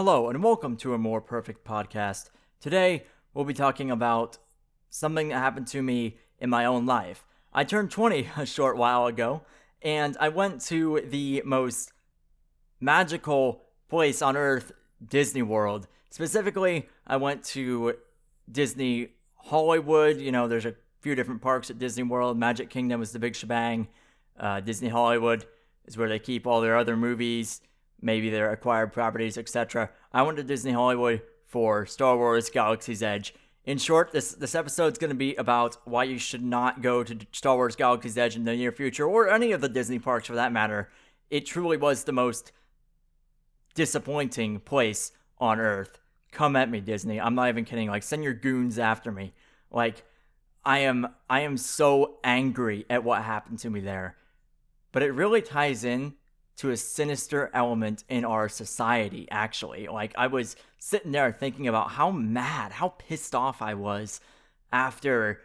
Hello, and welcome to a More Perfect podcast. Today, we'll be talking about something that happened to me in my own life. I turned 20 a short while ago, and I went to the most magical place on earth, Disney World. Specifically, I went to Disney Hollywood. You know, there's a few different parks at Disney World. Magic Kingdom is the big shebang. Disney Hollywood is where they keep all their other movies, maybe their acquired properties, etc. I went to Disney Hollywood for Star Wars Galaxy's Edge. In short, this episode's going to be about why you should not go to Star Wars Galaxy's Edge in the near future, or any of the Disney parks for that matter. It truly was the most disappointing place on earth. Come at me, Disney. I'm not even kidding. Like, send your goons after me. Like, I am so angry at what happened to me there. But it really ties in to a sinister element in our society, actually. Like, I was sitting there thinking about how mad, how pissed off I was after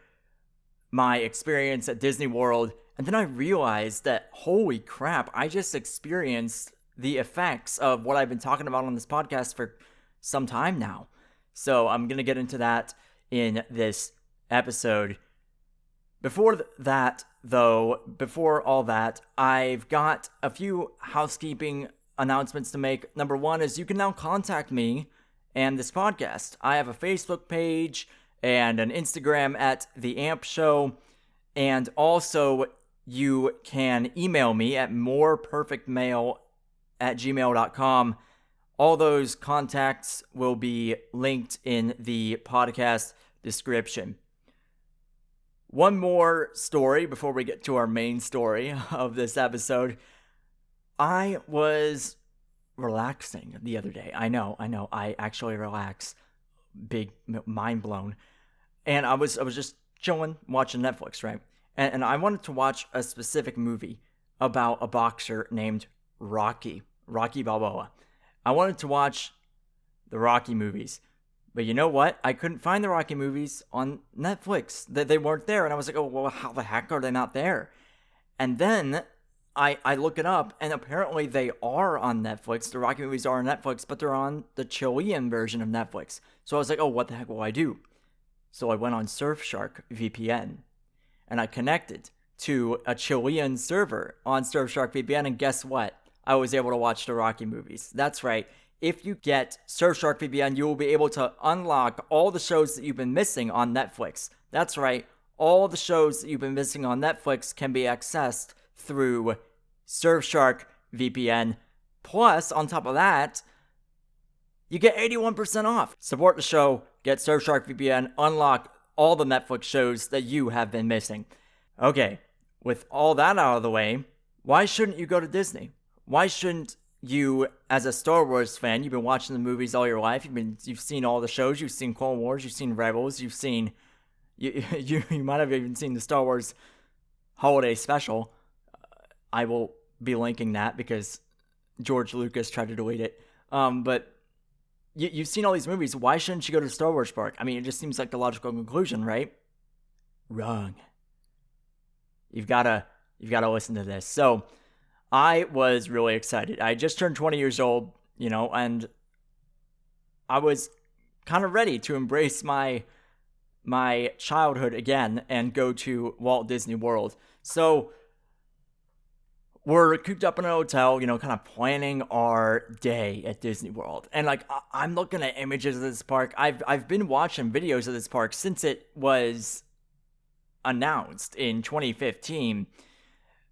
my experience at Disney World. And then I realized that, holy crap, I just experienced the effects of what I've been talking about on this podcast for some time now. So I'm going to get into that in this episode. Before all that, I've got a few housekeeping announcements to make. Number one is you can now contact me and this podcast. I have a Facebook page and an Instagram at The Amp Show. And also, you can email me at moreperfectmail@gmail.com. All those contacts will be linked in the podcast description. One more story before we get to our main story of this episode. I was relaxing the other day. I know. I actually relax. Big mind blown. And I was just chilling, watching Netflix, right? And I wanted to watch a specific movie about a boxer named Rocky Balboa. I wanted to watch the Rocky movies. But you know what? I couldn't find the Rocky movies on Netflix. They weren't there. And I was like, oh, well, how the heck are they not there? And then I look it up, and apparently they are on Netflix. The Rocky movies are on Netflix, but they're on the Chilean version of Netflix. So I was like, oh, what the heck will I do? So I went on Surfshark VPN, and I connected to a Chilean server on Surfshark VPN, and guess what? I was able to watch the Rocky movies. That's right. If you get Surfshark VPN, you will be able to unlock all the shows that you've been missing on Netflix. That's right. All the shows that you've been missing on Netflix can be accessed through Surfshark VPN. Plus, on top of that, you get 81% off. Support the show, get Surfshark VPN, unlock all the Netflix shows that you have been missing. Okay, with all that out of the way, why shouldn't you go to Disney? Why shouldn't you, as a Star Wars fan, you've been watching the movies all your life. You've seen all the shows. You've seen Clone Wars. You've seen Rebels. You might have even seen the Star Wars Holiday Special. I will be linking that because George Lucas tried to delete it. But you've seen all these movies. Why shouldn't you go to the Star Wars park? I mean, it just seems like the logical conclusion, right? Wrong. You've got to listen to this. So I was really excited. I just turned 20 years old, and I was kind of ready to embrace my childhood again and go to Walt Disney World. So we're cooped up in a hotel, kind of planning our day at Disney World. And I'm looking at images of this park. I've been watching videos of this park since it was announced in 2015.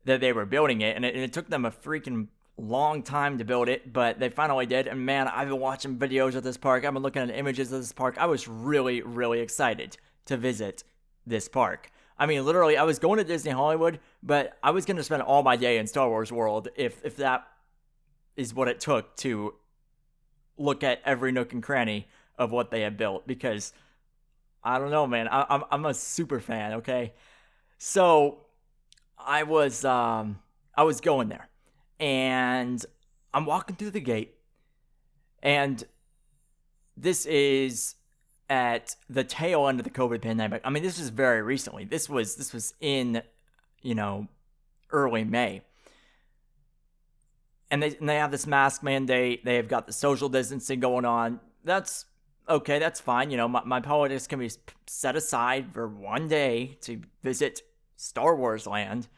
That they were building it, and it took them a freaking long time to build it, but they finally did. And man, I've been watching videos of this park. I've been looking at images of this park. I was really, really excited to visit this park. I mean, literally, I was going to Disney Hollywood, but I was going to spend all my day in Star Wars World if that is what it took to look at every nook and cranny of what they had built. Because I don't know, man. I'm a super fan. Okay, so I was going there, and I'm walking through the gate, and this is at the tail end of the COVID pandemic. I mean, this is very recently. This was in, early May. and they have this mask mandate. They've got the social distancing going on. That's okay. That's fine. You know, my politics can be set aside for one day to visit Star Wars land.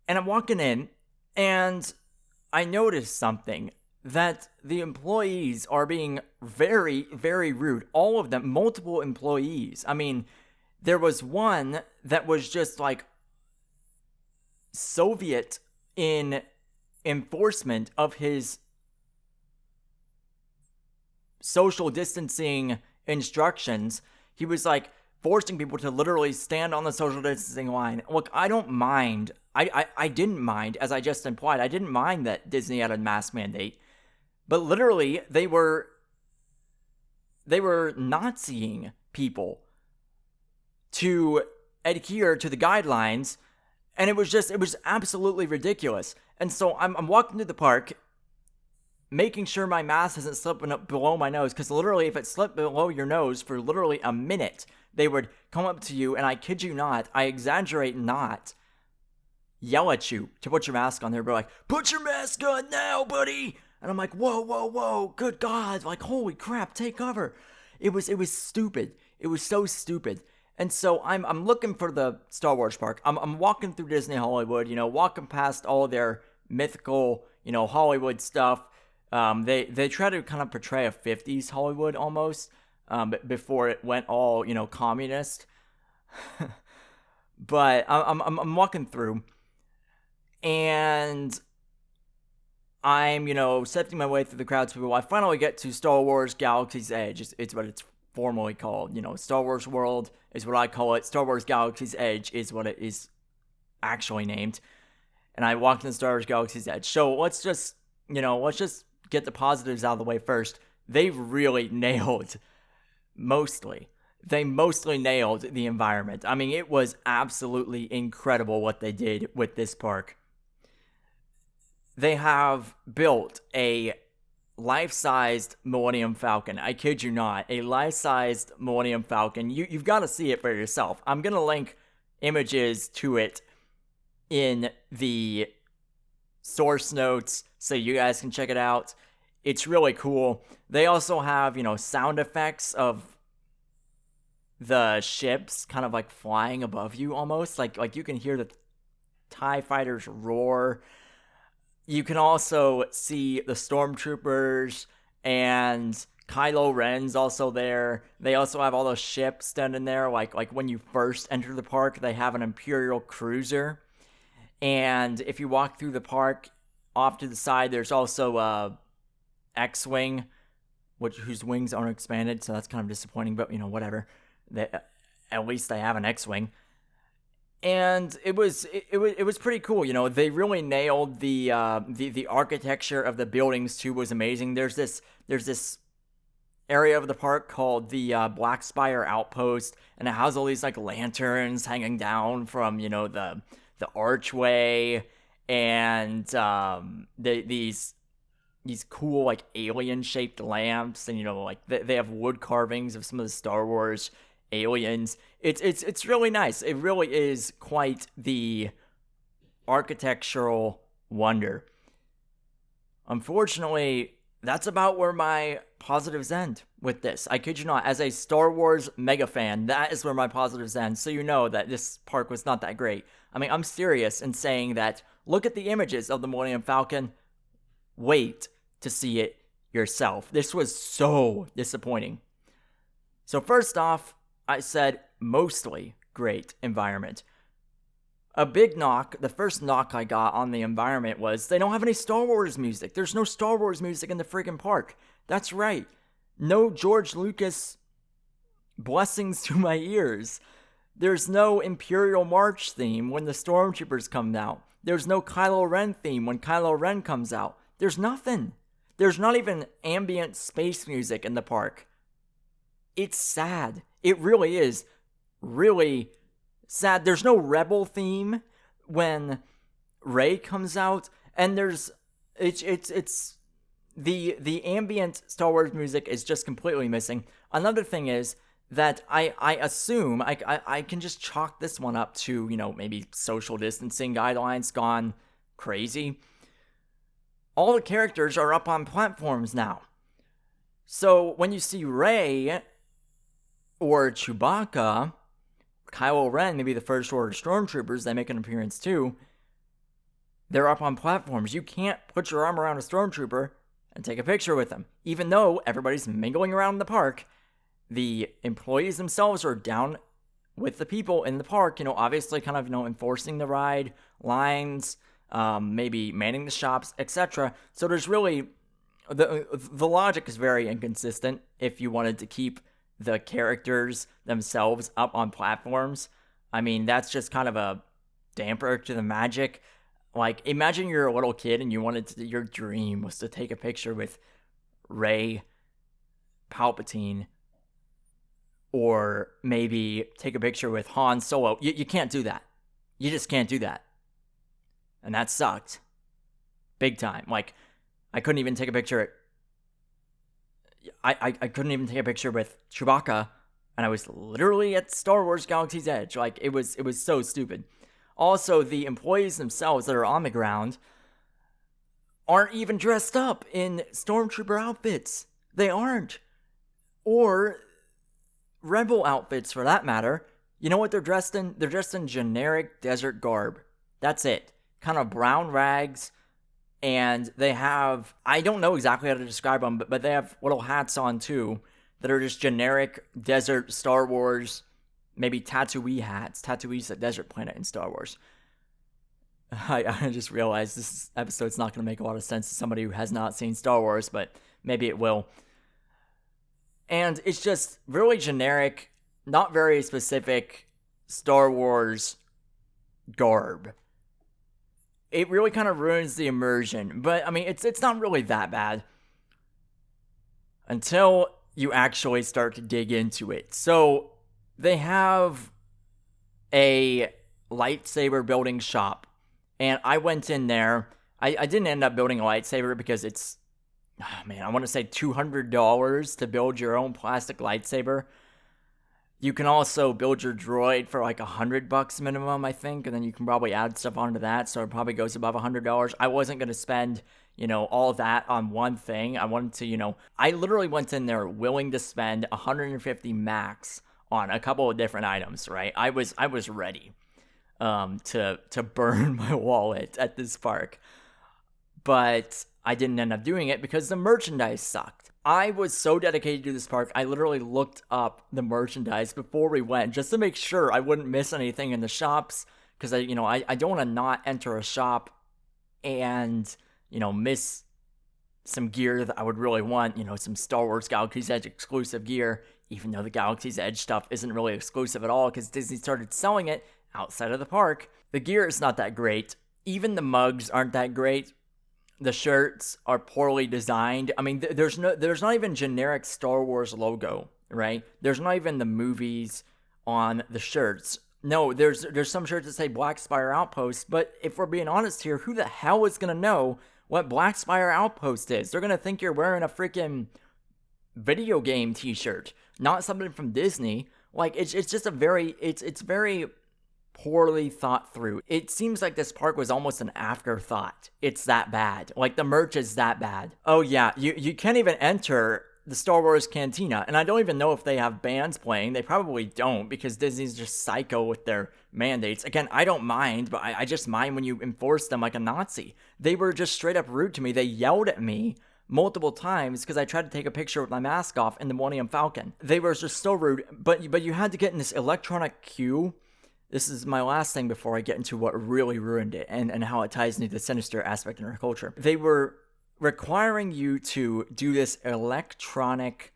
And I'm walking in, and I noticed something, that the employees are being very, very rude. All of them, multiple employees. I mean, there was one that was just like Soviet in enforcement of his social distancing instructions. He was like forcing people to literally stand on the social distancing line. Look, I don't mind. I didn't mind, as I just implied. I didn't mind that Disney had a mask mandate. But literally, they were Naziing people to adhere to the guidelines, and it was absolutely ridiculous. And so I'm walking through the park, making sure my mask isn't slipping up below my nose, because literally, if it slipped below your nose for literally a minute, they would come up to you, and I kid you not, I exaggerate not, yell at you to put your mask on. They'd be like, "Put your mask on now, buddy!" And I'm like, whoa, good God, like, holy crap, take cover. It was stupid. It was so stupid. And so I'm looking for the Star Wars park. I'm walking through Disney Hollywood, you know, walking past all their mythical, you know, Hollywood stuff. They try to kind of portray a 50s Hollywood almost, before it went all, you know, communist. But I'm walking through, and I'm, you know, sifting my way through the crowds of people. I finally get to Star Wars Galaxy's Edge. It's what it's formally called. You know, Star Wars World is what I call it. Star Wars Galaxy's Edge is what it is actually named. And I walked in Star Wars Galaxy's Edge. So let's just get the positives out of the way first. They really nailed, They mostly nailed the environment. I mean, it was absolutely incredible what they did with this park. They have built a life-sized Millennium Falcon. I kid you not. A life-sized Millennium Falcon. You've got to see it for yourself. I'm going to link images to it in the source notes so you guys can check it out. It's really cool. They also have, you know, sound effects of the ships kind of like flying above you almost. Like you can hear the TIE fighters roar. You can also see the stormtroopers, and Kylo Ren's also there. They also have all those ships standing there. Like when you first enter the park, they have an Imperial cruiser. And if you walk through the park, off to the side, there's also a X-Wing, whose wings aren't expanded, so that's kind of disappointing, but, you know, whatever. At least they have an X-Wing. And it was pretty cool. You know, they really nailed the architecture of the buildings too. Was amazing. There's this area of the park called the Black Spire Outpost, and it has all these like lanterns hanging down from, you know, the archway, and these cool like alien shaped lamps, and, you know, like they have wood carvings of some of the Star Wars aliens. It's really nice. It really is quite the architectural wonder. Unfortunately, that's about where my positives end with this. I kid you not. As a Star Wars mega fan, that is where my positives end. So you know that this park was not that great. I mean, I'm serious in saying that. Look at the images of the Millennium Falcon. Wait to see it yourself. This was so disappointing. So first off, I said mostly great environment. A big knock, the first knock I got on the environment was they don't have any Star Wars music. There's no Star Wars music in the friggin' park. That's right. No George Lucas blessings to my ears. There's no Imperial March theme when the Stormtroopers come out. There's no Kylo Ren theme when Kylo Ren comes out. There's nothing. There's not even ambient space music in the park. It's sad. It really is really sad. There's no Rebel theme when Rey comes out, and it's the ambient Star Wars music is just completely missing. Another thing is that I assume I can just chalk this one up to, you know, maybe social distancing guidelines gone crazy. All the characters are up on platforms now. So when you see Rey or Chewbacca, Kylo Ren, maybe the First Order Stormtroopers, they make an appearance too, they're up on platforms. You can't put your arm around a Stormtrooper and take a picture with them. Even though everybody's mingling around the park, the employees themselves are down with the people in the park, obviously kind of, enforcing the ride lines, maybe manning the shops, etc. So there's really, the logic is very inconsistent if you wanted to keep the characters themselves up on platforms. I mean, that's just kind of a damper to the magic. Like, imagine you're a little kid and your dream was to take a picture with Rey, Palpatine, or maybe take a picture with Han Solo. You can't do that. You just can't do that. And that sucked. Big time. Like, I couldn't even take a picture. I couldn't even take a picture with Chewbacca, and I was literally at Star Wars Galaxy's Edge. Like, it was so stupid. Also, the employees themselves that are on the ground aren't even dressed up in Stormtrooper outfits. They aren't. Or Rebel outfits, for that matter. You know what they're dressed in? They're dressed in generic desert garb. That's it. Kind of brown rags. And they have, I don't know exactly how to describe them, but they have little hats on too that are just generic desert Star Wars, maybe Tatooine hats. Tatooine's a desert planet in Star Wars. I just realized this episode's not going to make a lot of sense to somebody who has not seen Star Wars, but maybe it will. And it's just really generic, not very specific Star Wars garb. It really kind of ruins the immersion. But, I mean, it's not really that bad until you actually start to dig into it. So, they have a lightsaber building shop. And I went in there. I didn't end up building a lightsaber because it's, I want to say $200 to build your own plastic lightsaber. You can also build your droid for like $100 minimum, I think, and then you can probably add stuff onto that, so it probably goes above $100. I wasn't going to spend, all of that on one thing. I wanted to, I literally went in there willing to spend $150 max on a couple of different items, right? I was ready to burn my wallet at this park. But I didn't end up doing it because the merchandise sucked. I was so dedicated to this park, I literally looked up the merchandise before we went just to make sure I wouldn't miss anything in the shops, because I don't want to not enter a shop and, miss some gear that I would really want, some Star Wars Galaxy's Edge exclusive gear, even though the Galaxy's Edge stuff isn't really exclusive at all because Disney started selling it outside of the park. The gear is not that great. Even the mugs aren't that great. The shirts are poorly designed. I mean, there's not even generic Star Wars logo, right? There's not even the movies on the shirts. No, there's some shirts that say Black Spire Outpost, but if we're being honest here, who the hell is going to know what Black Spire Outpost is? They're going to think you're wearing a freaking video game t-shirt, not something from Disney. Like, it's just a very, it's very poorly thought through. It seems like this park was almost an afterthought. It's that bad. Like, the merch is that bad. Oh yeah, you can't even enter the Star Wars Cantina, and I don't even know if they have bands playing. They probably don't, because Disney's just psycho with their mandates. Again, I don't mind, but I just mind when you enforce them like a Nazi. They were just straight up rude to me. They yelled at me multiple times because I tried to take a picture with my mask off in the Millennium Falcon. They were just so rude, but you had to get in this electronic queue. This is my last thing before I get into what really ruined it and how it ties into the sinister aspect in our culture. They were requiring you to do this electronic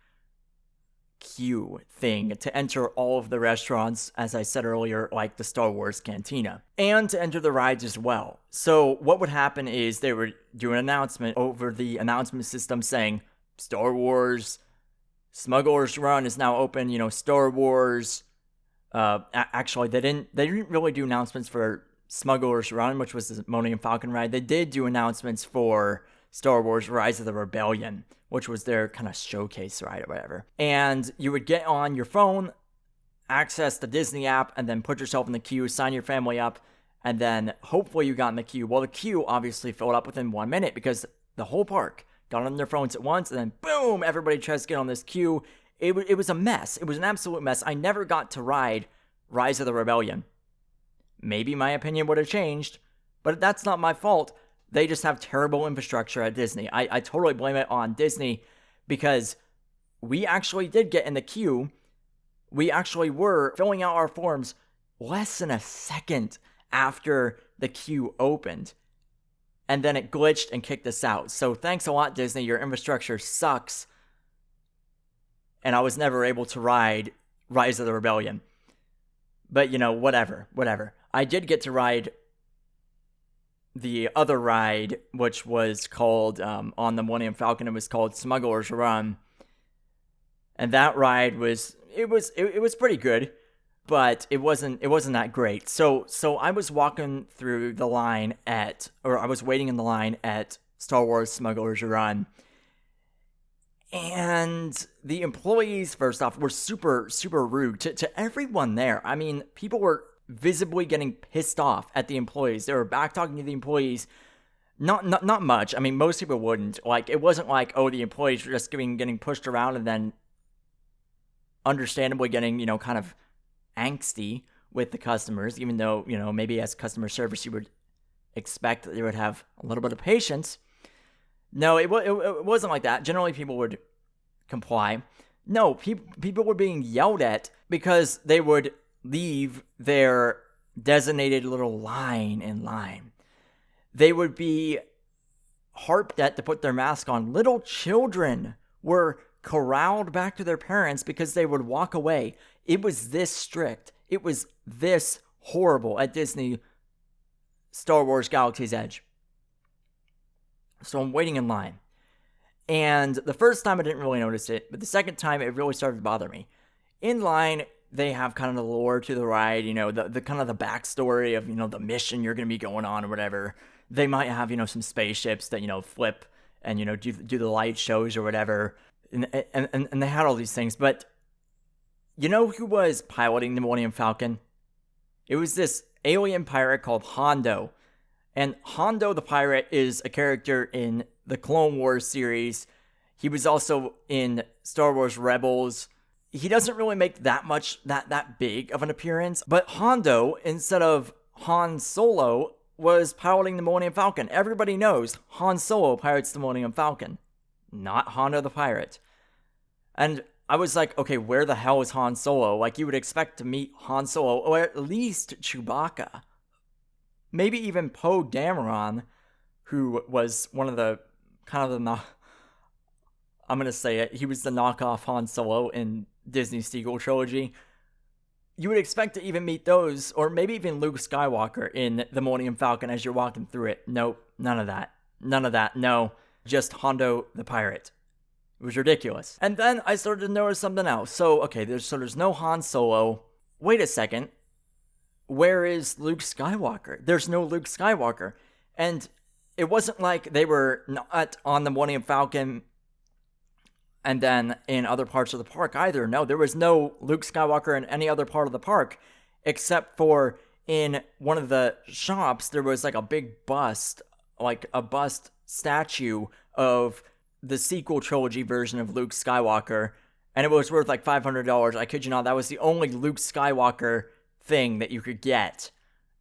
queue thing to enter all of the restaurants, as I said earlier, like the Star Wars Cantina, and to enter the rides as well. So what would happen is they would do an announcement over the announcement system saying, Star Wars Smuggler's Run is now open, Star Wars... Actually, they didn't really do announcements for Smuggler's Run, which was the Millennium Falcon ride. They did do announcements for Star Wars Rise of the Rebellion, which was their kind of showcase ride or whatever. And you would get on your phone, access the Disney app, and then put yourself in the queue, sign your family up, and then hopefully you got in the queue. Well, the queue obviously filled up within 1 minute because the whole park got on their phones at once, and then boom, everybody tries to get on this queue. It was a mess. It was an absolute mess. I never got to ride Rise of the Rebellion. Maybe my opinion would have changed, but that's not my fault. They just have terrible infrastructure at Disney. I totally blame it on Disney because we actually did get in the queue. We actually were filling out our forms less than a second after the queue opened. And then it glitched and kicked us out. So thanks a lot, Disney. Your infrastructure sucks. And I was never able to ride Rise of the Rebellion. But, whatever. I did get to ride the other ride, which was called, on the Millennium Falcon, it was called Smuggler's Run. And that ride was pretty good, but it wasn't that great. So I was walking through the line I was waiting in the line at Star Wars Smuggler's Run. And the employees, first off, were super, super rude to everyone there. I mean, people were visibly getting pissed off at the employees. They were back-talking to the employees. Not much. I mean, most people wouldn't. Like, it wasn't like, oh, the employees were just getting pushed around and then understandably getting, kind of angsty with the customers, even though, maybe as customer service you would expect that they would have a little bit of patience. No, it wasn't like that. Generally, people would comply. No, people were being yelled at because they would leave their designated little line in line. They would be harped at to put their mask on. Little children were corralled back to their parents because they would walk away. It was this strict. It was this horrible at Disney Star Wars Galaxy's Edge. So I'm waiting in line. And the first time I didn't really notice it, but the second time it really started to bother me. In line, they have kind of the lore to the ride, the kind of the backstory of, the mission you're going to be going on or whatever. They might have, some spaceships that, flip and, do the light shows or whatever. And they had all these things. But you know who was piloting the Millennium Falcon? It was this alien pirate called Hondo. And Hondo the pirate is a character in the Clone Wars series. He was also in Star Wars Rebels. He doesn't really make that big of an appearance. But Hondo, instead of Han Solo, was piloting the Millennium Falcon. Everybody knows Han Solo pilots the Millennium Falcon, not Hondo the pirate. And I was like, okay, where the hell is Han Solo? Like, you would expect to meet Han Solo, or at least Chewbacca. Maybe even Poe Dameron, who was one of the, I'm going to say it, he was the knockoff Han Solo in Disney's sequel trilogy. You would expect to even meet those, or maybe even Luke Skywalker in the Millennium Falcon as you're walking through it. Nope, none of that. No, just Hondo the pirate. It was ridiculous. And then I started to notice something else. So, okay, there's no Han Solo. Wait a second. Where is Luke Skywalker? There's no Luke Skywalker. And it wasn't like they were not on the Millennium Falcon and then in other parts of the park either. No, there was no Luke Skywalker in any other part of the park, except for in one of the shops, there was like a big bust, like a bust statue of the sequel trilogy version of Luke Skywalker, and it was worth like $500. I kid you not, that was the only Luke Skywalker thing that you could get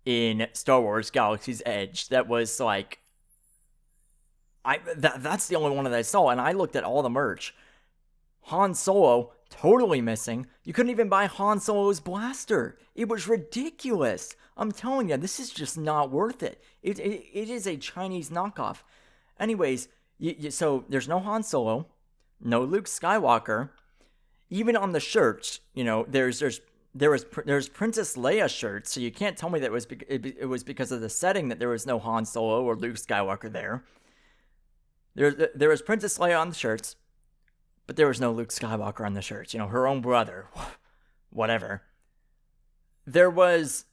in Star Wars Galaxy's Edge. That was like, that's the only one that I saw, and I looked at all the merch. Han Solo, totally missing. You couldn't even buy Han Solo's blaster. It was ridiculous. I'm telling you, this is just not worth it. It is a Chinese knockoff. Anyways, so there's no Han Solo, no Luke Skywalker. Even on the shirts, there's Princess Leia shirts, so you can't tell me that it was because of the setting that there was no Han Solo or Luke Skywalker there. There was Princess Leia on the shirts, but there was no Luke Skywalker on the shirts. Her own brother, whatever. There was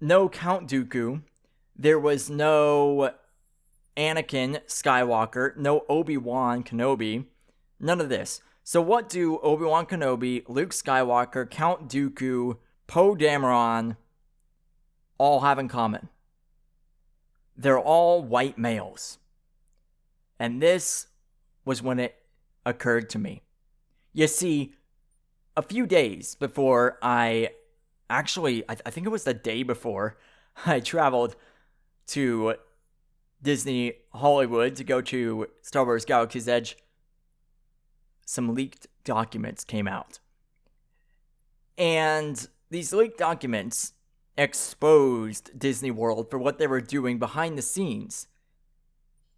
no Count Dooku. There was no Anakin Skywalker, no Obi-Wan Kenobi, none of this. So what do Obi-Wan Kenobi, Luke Skywalker, Count Dooku, Poe Dameron all have in common? they're all white males. And this was when it occurred to me. You see, a few days before I think it was the day before I traveled to Disney Hollywood to go to Star Wars Galaxy's Edge, some leaked documents came out. And these leaked documents exposed Disney World for what they were doing behind the scenes.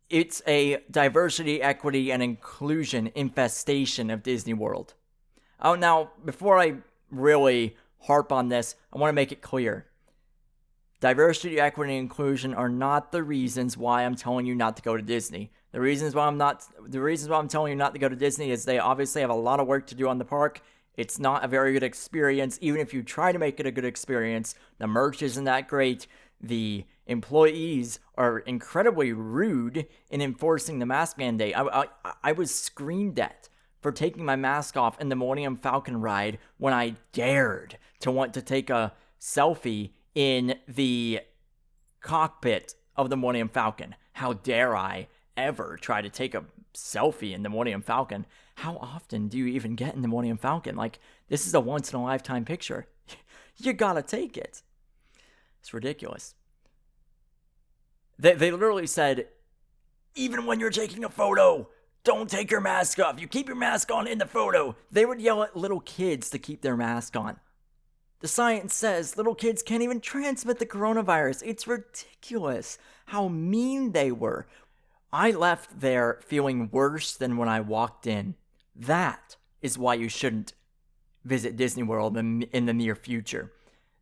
It's a diversity, equity, and inclusion infestation of Disney World. Oh, now, before I really harp on this, I want to make it clear. Diversity, equity, and inclusion are not the reasons why I'm telling you not to go to Disney. The reasons why I'm telling you not to go to Disney is they obviously have a lot of work to do on the park. It's not a very good experience. Even if you try to make it a good experience, the merch isn't that great. The employees are incredibly rude in enforcing the mask mandate. I was screamed at for taking my mask off in the Millennium Falcon ride when I dared to want to take a selfie in the cockpit of the Millennium Falcon. How dare I ever try to take a selfie in the Millennium Falcon? How often do you even get in the Millennium Falcon? Like, this is a once-in-a-lifetime picture. You gotta take it. It's ridiculous. They literally said, even when you're taking a photo, don't take your mask off. You keep your mask on in the photo. They would yell at little kids to keep their mask on. The science says little kids can't even transmit the coronavirus. It's ridiculous how mean they were. I left there feeling worse than when I walked in. That is why you shouldn't visit Disney World in the near future.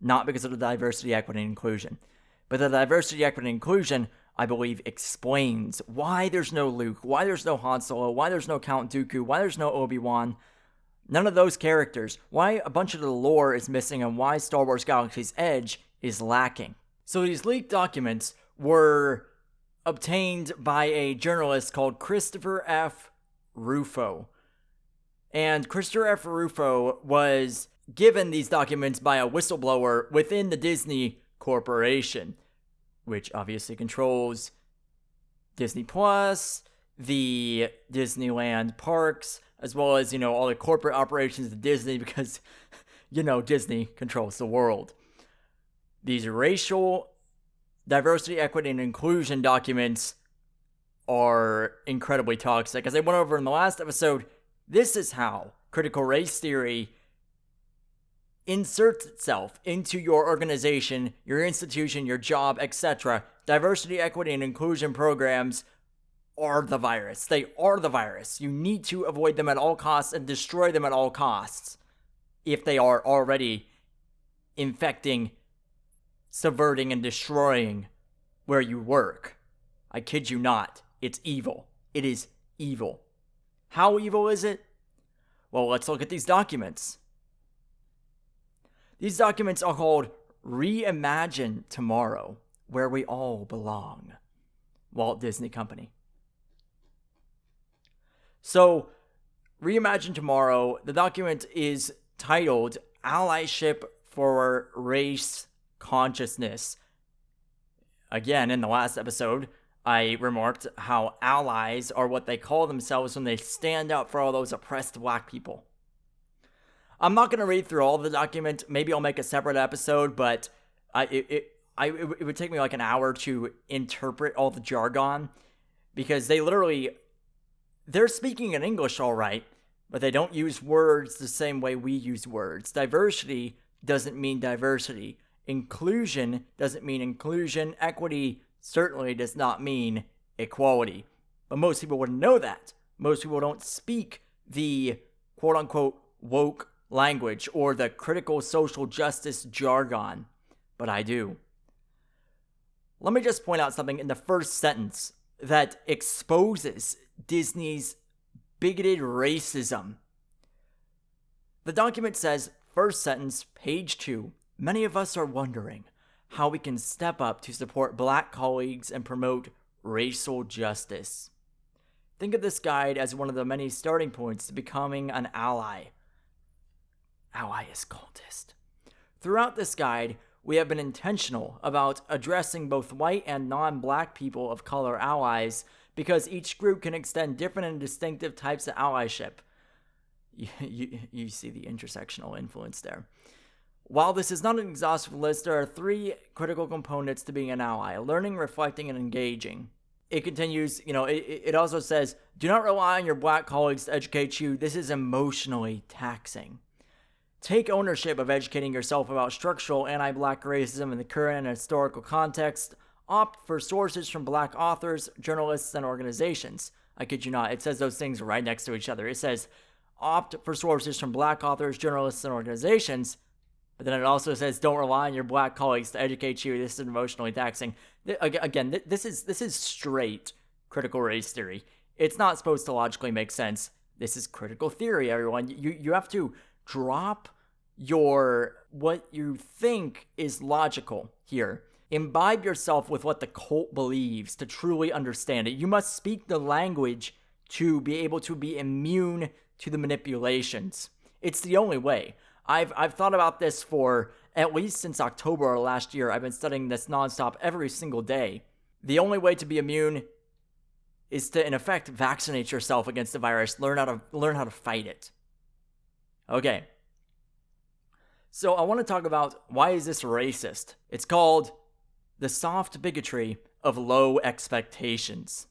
Not because of the diversity, equity, and inclusion. But the diversity, equity, and inclusion, I believe, explains why there's no Luke, why there's no Han Solo, why there's no Count Dooku, why there's no Obi-Wan. None of those characters. Why a bunch of the lore is missing and why Star Wars Galaxy's Edge is lacking. So these leaked documents were obtained by a journalist called Christopher F. Rufo. And Christopher F. Rufo was given these documents by a whistleblower within the Disney Corporation, which obviously controls Disney Plus, the Disneyland parks, as well as, all the corporate operations of Disney, because, Disney controls the world. These racial diversity, equity, and inclusion documents are incredibly toxic. As I went over in the last episode, this is how critical race theory inserts itself into your organization, your institution, your job, etc. Diversity, equity, and inclusion programs are the virus. They are the virus. You need to avoid them at all costs and destroy them at all costs if they are already infecting, subverting, and destroying where you work. I kid you not. It's evil. It is evil. How evil is it? Well, let's look at these documents. These documents are called Reimagine Tomorrow, Where We All Belong. Walt Disney Company. So, Reimagine Tomorrow, the document is titled Allyship for Race Consciousness. Again, in the last episode, I remarked how allies are what they call themselves when they stand up for all those oppressed black people. I'm not going to read through all of the document. Maybe I'll make a separate episode, but it would take me like an hour to interpret all the jargon, because they're speaking in English all right, but they don't use words the same way we use words. Diversity doesn't mean diversity. Inclusion doesn't mean inclusion. Equity certainly does not mean equality. But most people wouldn't know that. Most people don't speak the quote-unquote woke language or the critical social justice jargon. But I do. Let me just point out something in the first sentence that exposes Disney's bigoted racism. The document says, first sentence, page 2, many of us are wondering how we can step up to support black colleagues and promote racial justice. Think of this guide as one of the many starting points to becoming an ally. Ally is cultist. Throughout this guide, we have been intentional about addressing both white and non-black people of color allies because each group can extend different and distinctive types of allyship. You see the intersectional influence there. While this is not an exhaustive list, there are 3 critical components to being an ally: learning, reflecting, and engaging. It continues, it also says, do not rely on your black colleagues to educate you. This is emotionally taxing. Take ownership of educating yourself about structural anti-black racism in the current and historical context. Opt for sources from black authors, journalists, and organizations. I kid you not, it says those things right next to each other. It says, opt for sources from black authors, journalists, and organizations. But then it also says, don't rely on your black colleagues to educate you. This is emotionally taxing. Again, this is straight critical race theory. It's not supposed to logically make sense. This is critical theory, everyone. You have to drop what you think is logical here. Imbibe yourself with what the cult believes to truly understand it. You must speak the language to be able to be immune to the manipulations. It's the only way. I've thought about this for at least since October of last year. I've been studying this nonstop every single day. The only way to be immune is to, in effect, vaccinate yourself against the virus. Learn how to fight it. Okay. So I want to talk about, why is this racist? It's called the soft bigotry of low expectations.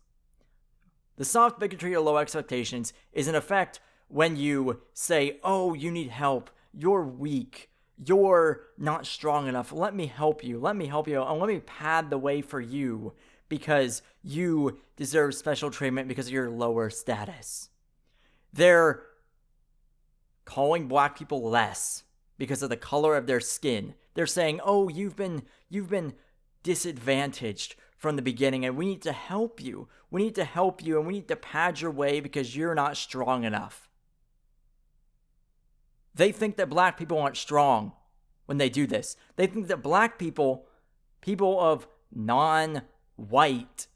The soft bigotry of low expectations is, in effect, when you say, oh, you need help. You're weak. You're not strong enough. Let me help you. And let me pad the way for you because you deserve special treatment because of your lower status. They're calling black people less because of the color of their skin. They're saying, oh, you've been disadvantaged from the beginning and we need to help you. We need to help you and we need to pad your way because you're not strong enough. They think that black people aren't strong when they do this. They think that black people of non-white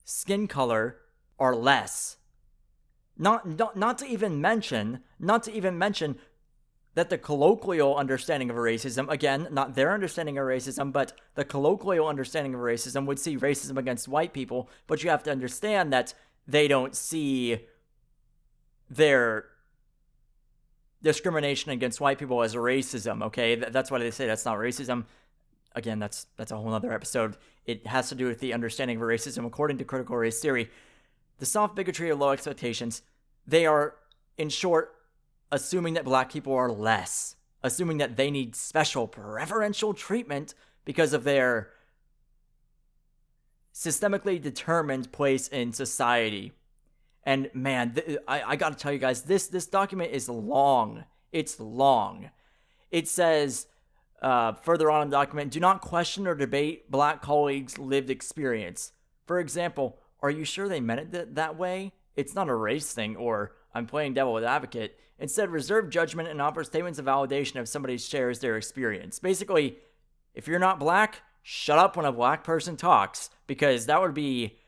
skin color, are less. Not to even mention that the colloquial understanding of racism, again, not their understanding of racism, but the colloquial understanding of racism would see racism against white people, but you have to understand that they don't see their discrimination against white people as racism, okay? That's why they say that's not racism. Again, that's a whole other episode. It has to do with the understanding of racism according to critical race theory. The soft bigotry of low expectations, they are, in short, assuming that black people are less, assuming that they need special preferential treatment because of their systemically determined place in society. And man, I gotta tell you guys, this document is long. It's long. It says, further on in the document, do not question or debate black colleagues' lived experience. For example, are you sure they meant it that way? It's not a race thing, or I'm playing devil's advocate. Instead, reserve judgment and offer statements of validation if somebody shares their experience. Basically, if you're not black, shut up when a black person talks, because that would be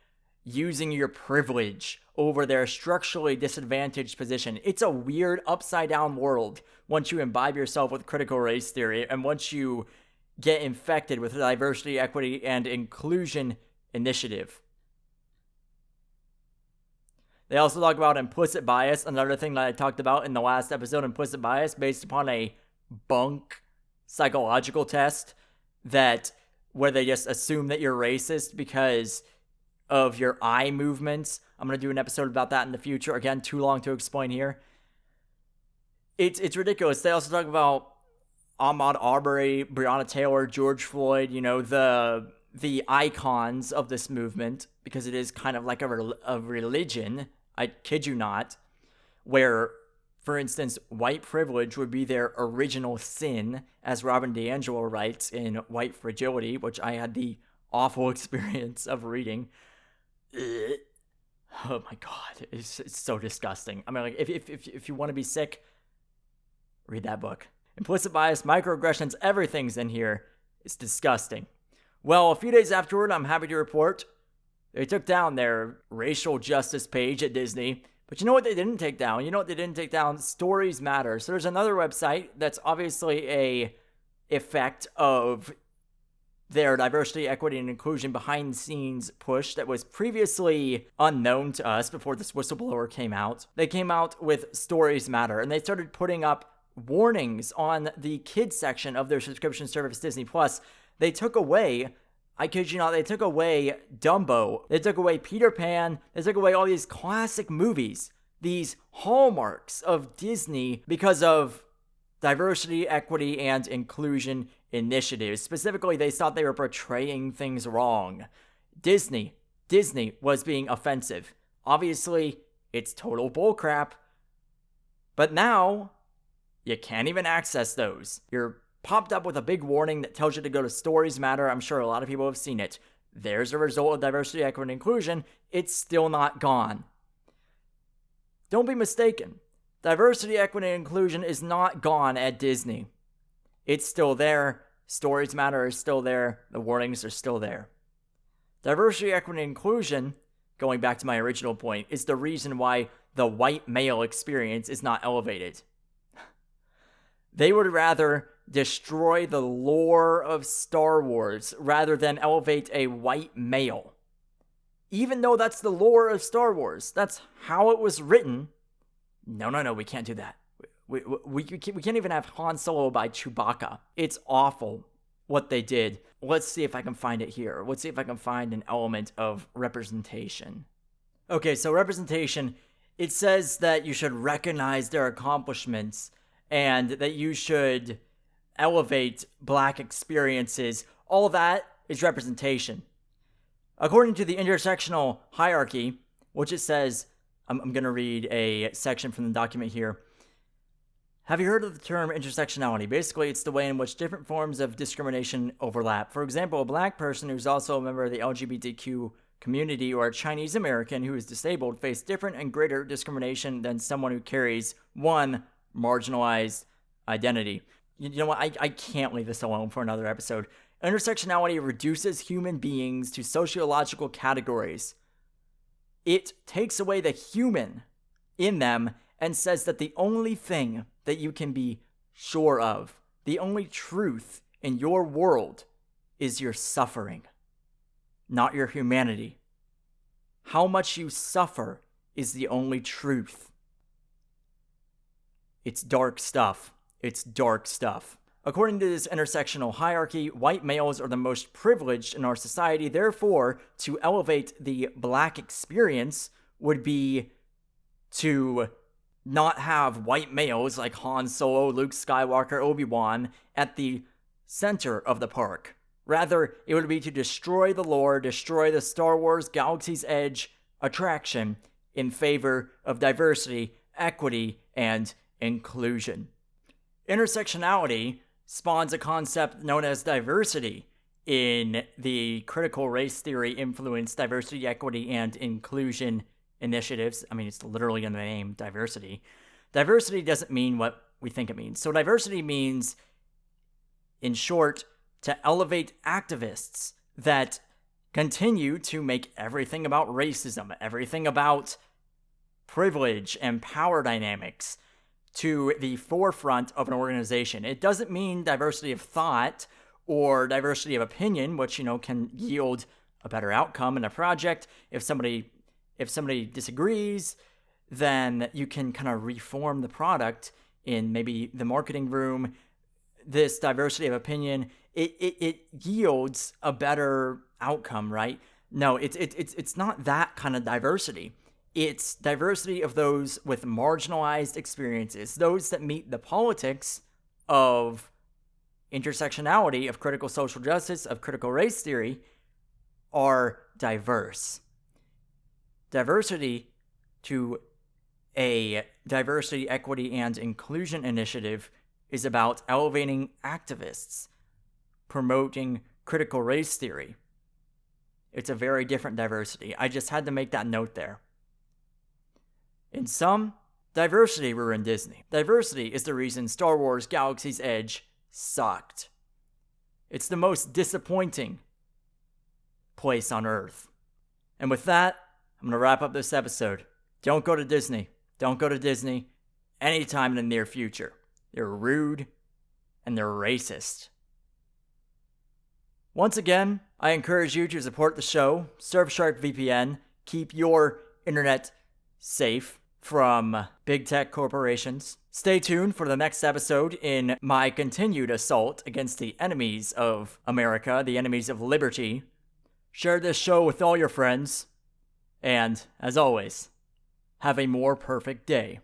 using your privilege over their structurally disadvantaged position. It's a weird upside-down world once you imbibe yourself with critical race theory and once you get infected with the diversity, equity, and inclusion initiative. They also talk about implicit bias, another thing that I talked about in the last episode, implicit bias based upon a bunk psychological test where they just assume that you're racist because of your eye movements. I'm going to do an episode about that in the future. Again, too long to explain here. It's ridiculous. They also talk about Ahmaud Arbery, Breonna Taylor, George Floyd, the icons of this movement, because it is kind of like a religion, I kid you not, where, for instance, white privilege would be their original sin, as Robin DiAngelo writes in White Fragility, which I had the awful experience of reading. Oh my god, it's so disgusting. I mean, like, if you want to be sick, read that book. Implicit bias, microaggressions, everything's in here. It's disgusting. Well, a few days afterward, I'm happy to report they took down their racial justice page at Disney. But you know what they didn't take down? Stories Matter. So there's another website that's obviously a effect of their diversity, equity, and inclusion behind the scenes push that was previously unknown to us before this whistleblower came out. They came out with Stories Matter, and they started putting up warnings on the kids section of their subscription service, Disney Plus. They took away, I kid you not, they took away Dumbo. They took away Peter Pan. They took away all these classic movies, these hallmarks of Disney, because of diversity, equity, and inclusion initiatives. Specifically, they thought they were portraying things wrong. Disney was being offensive. Obviously, it's total bullcrap. But now, you can't even access those. You're popped up with a big warning that tells you to go to Stories Matter. I'm sure a lot of people have seen it. There's a result of diversity, equity, and inclusion. It's still not gone. Don't be mistaken. Diversity, equity, and inclusion is not gone at Disney. It's still there. Stories Matter is still there. The warnings are still there. Diversity, equity, and inclusion, going back to my original point, is the reason why the white male experience is not elevated. They would rather destroy the lore of Star Wars rather than elevate a white male. Even though that's the lore of Star Wars, that's how it was written. No, we can't do that. We can't even have Han Solo by Chewbacca. It's awful what they did. Let's see if I can find it here. Let's see if I can find an element of representation. Okay, so representation, it says that you should recognize their accomplishments and that you should elevate Black experiences. All that is representation. According to the intersectional hierarchy, which it says, I'm going to read a section from the document here. Have you heard of the term intersectionality? Basically, it's the way in which different forms of discrimination overlap. For example, a Black person who's also a member of the LGBTQ community or a Chinese American who is disabled face different and greater discrimination than someone who carries one marginalized identity. You know what? I can't leave this alone for another episode. Intersectionality reduces human beings to sociological categories. It takes away the human in them and says that the only thing that you can be sure of, the only truth in your world, is your suffering, not your humanity. How much you suffer is the only truth. It's dark stuff. It's dark stuff. According to this intersectional hierarchy, white males are the most privileged in our society. Therefore, to elevate the Black experience would be to not have white males like Han Solo, Luke Skywalker, Obi-Wan at the center of the park. Rather, it would be to destroy the lore, destroy the Star Wars Galaxy's Edge attraction in favor of diversity, equity, and inclusion. Intersectionality spawns a concept known as diversity in the critical race theory influenced diversity, equity, and inclusion initiatives. I mean, it's literally in the name, diversity. Diversity doesn't mean what we think it means. So diversity means, in short, to elevate activists that continue to make everything about racism, everything about privilege and power dynamics to the forefront of an organization. It doesn't mean diversity of thought or diversity of opinion, which, can yield a better outcome in a project. If somebody disagrees, then you can kind of reform the product in maybe the marketing room. This diversity of opinion, it yields a better outcome, right? No, it's not that kind of diversity. It's diversity of those with marginalized experiences, those that meet the politics of intersectionality, of critical social justice, of critical race theory, are diverse. Diversity to a diversity, equity, and inclusion initiative is about elevating activists, promoting critical race theory. It's a very different diversity. I just had to make that note there. In sum, diversity ruined Disney. Diversity is the reason Star Wars Galaxy's Edge sucked. It's the most disappointing place on Earth. And with that, I'm going to wrap up this episode. Don't go to Disney. Don't go to Disney anytime in the near future. They're rude and they're racist. Once again, I encourage you to support the show, Surfshark VPN, keep your internet safe from big tech corporations. Stay tuned for the next episode in my continued assault against the enemies of America, the enemies of liberty. Share this show with all your friends, and, as always, have a more perfect day.